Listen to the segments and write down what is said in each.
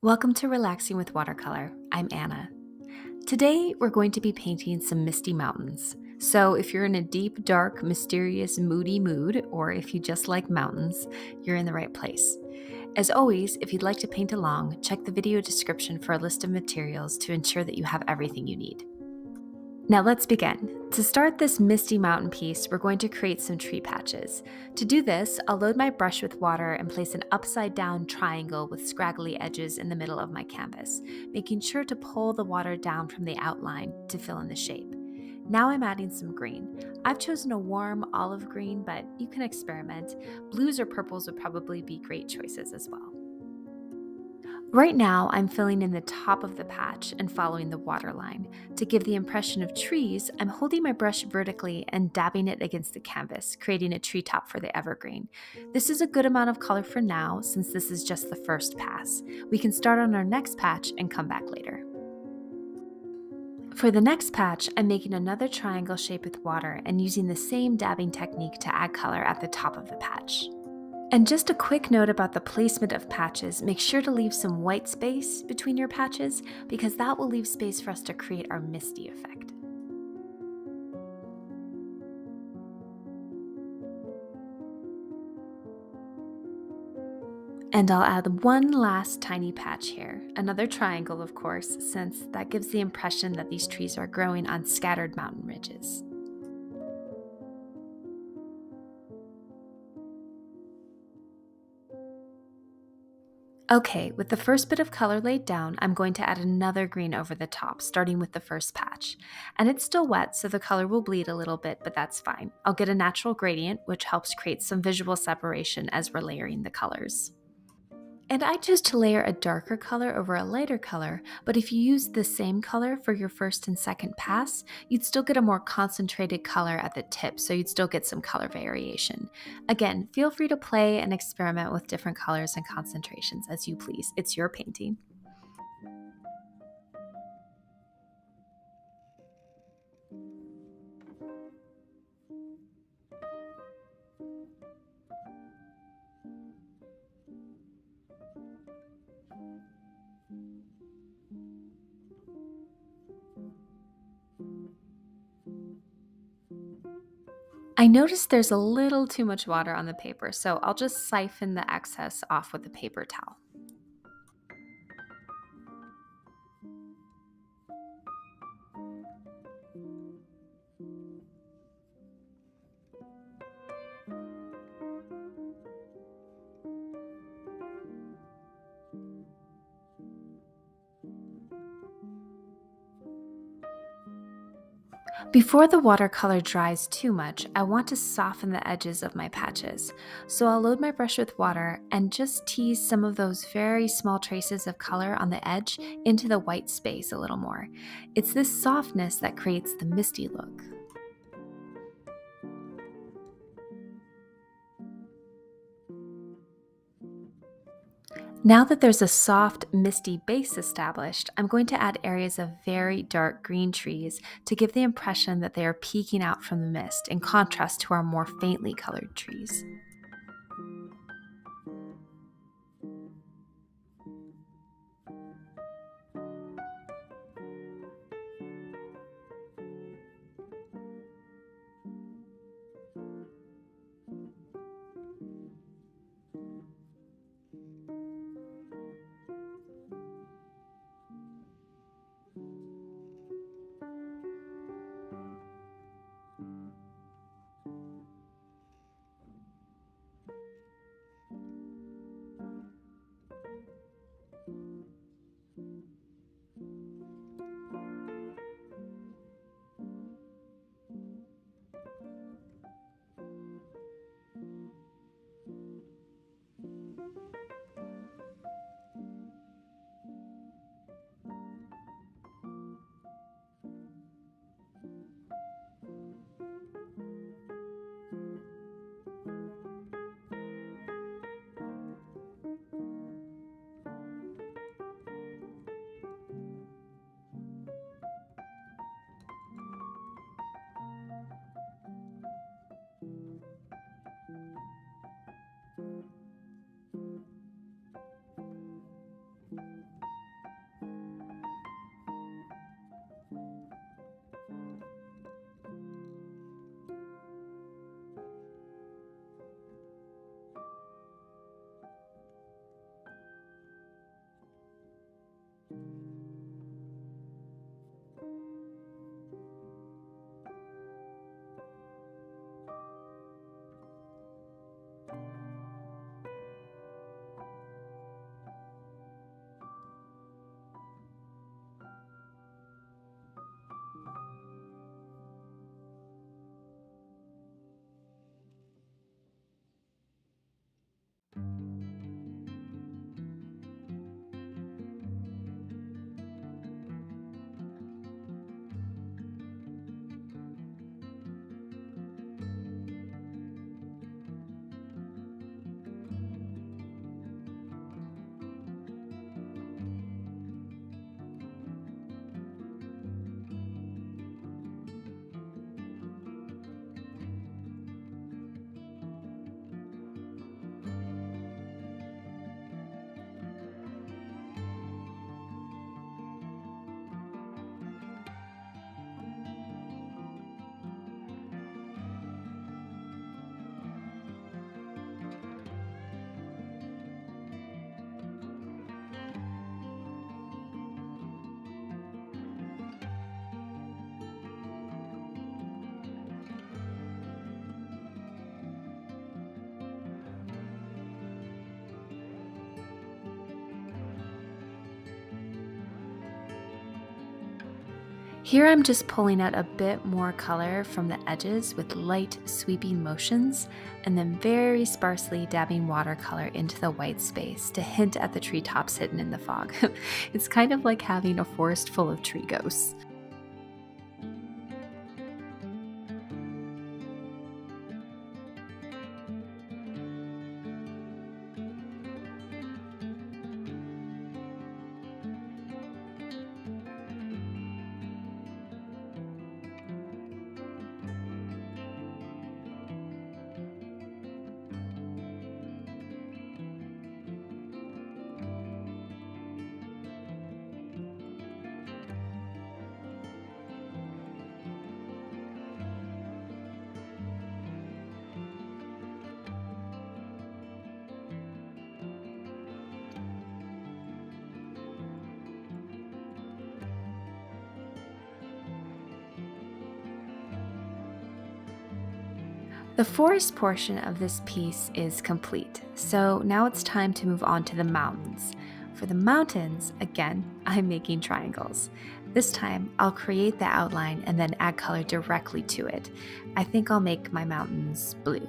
Welcome to Relaxing with Watercolor. I'm Anna. Today we're going to be painting some misty mountains. So if you're in a deep, dark, mysterious, moody mood, or if you just like mountains, you're in the right place. As always, if you'd like to paint along, check the video description for a list of materials to ensure that you have everything you need. Now let's begin. To start this misty mountain piece, we're going to create some tree patches. To do this, I'll load my brush with water and place an upside down triangle with scraggly edges in the middle of my canvas, making sure to pull the water down from the outline to fill in the shape. Now I'm adding some green. I've chosen a warm olive green, but you can experiment. Blues or purples would probably be great choices as well. Right now, I'm filling in the top of the patch and following the water line. To give the impression of trees, I'm holding my brush vertically and dabbing it against the canvas, creating a treetop for the evergreen. This is a good amount of color for now, since this is just the first pass. We can start on our next patch and come back later. For the next patch, I'm making another triangle shape with water and using the same dabbing technique to add color at the top of the patch. And just a quick note about the placement of patches, make sure to leave some white space between your patches because that will leave space for us to create our misty effect. And I'll add one last tiny patch here, another triangle of course, since that gives the impression that these trees are growing on scattered mountain ridges. Okay, with the first bit of color laid down, I'm going to add another green over the top, starting with the first patch. And it's still wet, so the color will bleed a little bit, but that's fine. I'll get a natural gradient, which helps create some visual separation as we're layering the colors. And I chose to layer a darker color over a lighter color, but if you use the same color for your first and second pass, you'd still get a more concentrated color at the tip, so you'd still get some color variation. Again, feel free to play and experiment with different colors and concentrations as you please. It's your painting. I noticed there's a little too much water on the paper, so I'll just siphon the excess off with a paper towel. Before the watercolor dries too much, I want to soften the edges of my patches. So I'll load my brush with water and just tease some of those very small traces of color on the edge into the white space a little more. It's this softness that creates the misty look. Now that there's a soft, misty base established, I'm going to add areas of very dark green trees to give the impression that they are peeking out from the mist in contrast to our more faintly colored trees. Here I'm just pulling out a bit more color from the edges with light sweeping motions and then very sparsely dabbing watercolor into the white space to hint at the treetops hidden in the fog. It's kind of like having a forest full of tree ghosts. The forest portion of this piece is complete, so now it's time to move on to the mountains. For the mountains, again, I'm making triangles. This time, I'll create the outline and then add color directly to it. I think I'll make my mountains blue.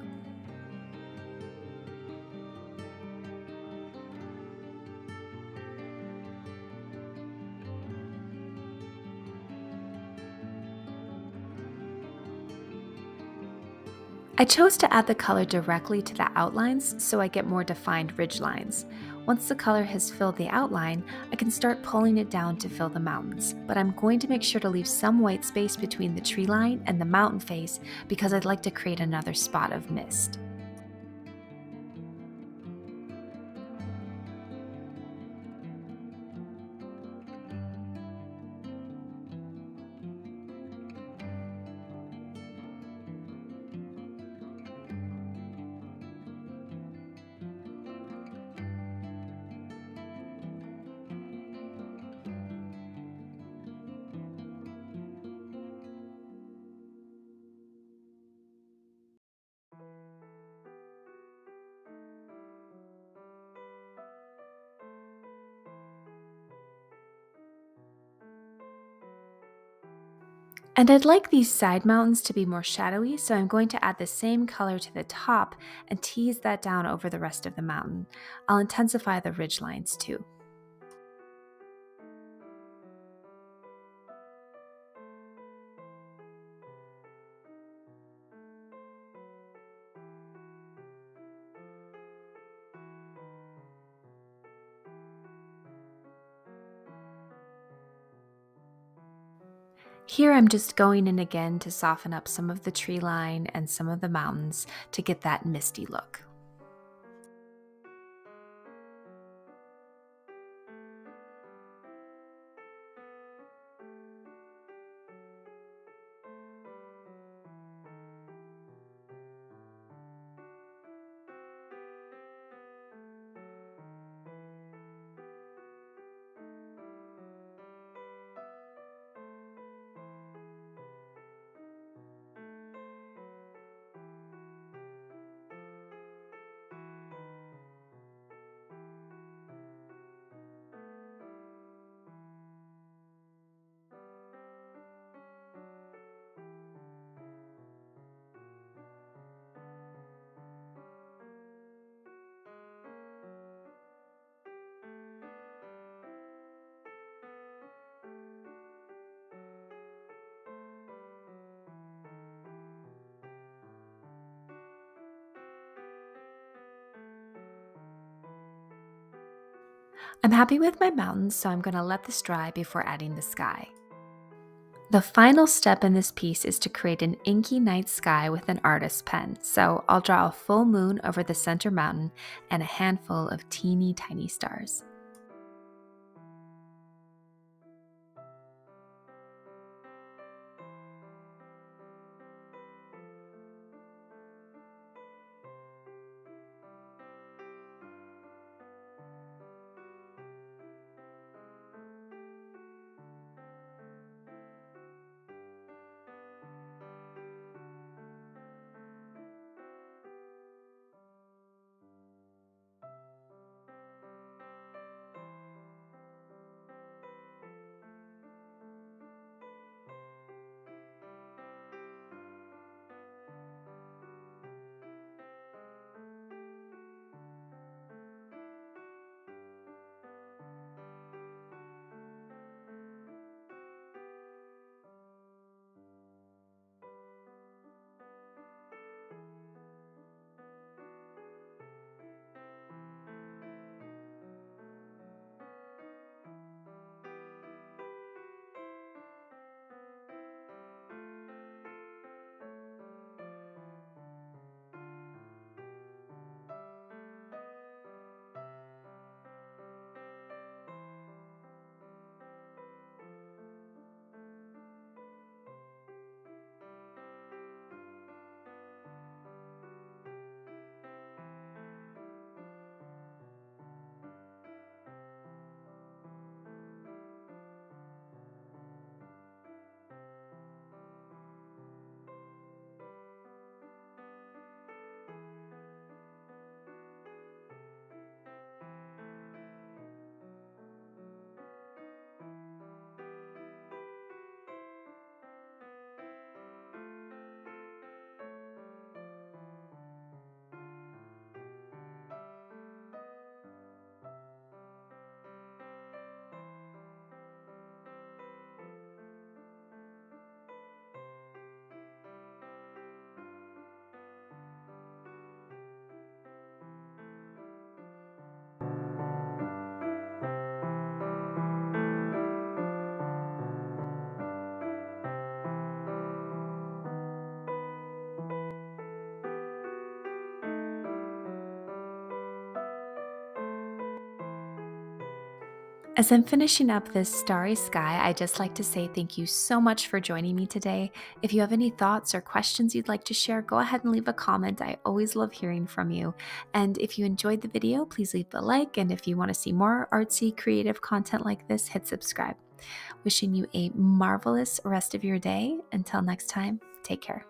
I chose to add the color directly to the outlines so I get more defined ridge lines. Once the color has filled the outline, I can start pulling it down to fill the mountains, but I'm going to make sure to leave some white space between the tree line and the mountain face because I'd like to create another spot of mist. And I'd like these side mountains to be more shadowy, so I'm going to add the same color to the top and tease that down over the rest of the mountain. I'll intensify the ridge lines too. Here I'm just going in again to soften up some of the tree line and some of the mountains to get that misty look. I'm happy with my mountains, so I'm going to let this dry before adding the sky. The final step in this piece is to create an inky night sky with an artist's pen. So I'll draw a full moon over the center mountain and a handful of teeny tiny stars. As I'm finishing up this starry sky, I'd just like to say thank you so much for joining me today. If you have any thoughts or questions you'd like to share, go ahead and leave a comment. I always love hearing from you. And if you enjoyed the video, please leave a like. And if you want to see more artsy, creative content like this, hit subscribe. Wishing you a marvelous rest of your day. Until next time, take care.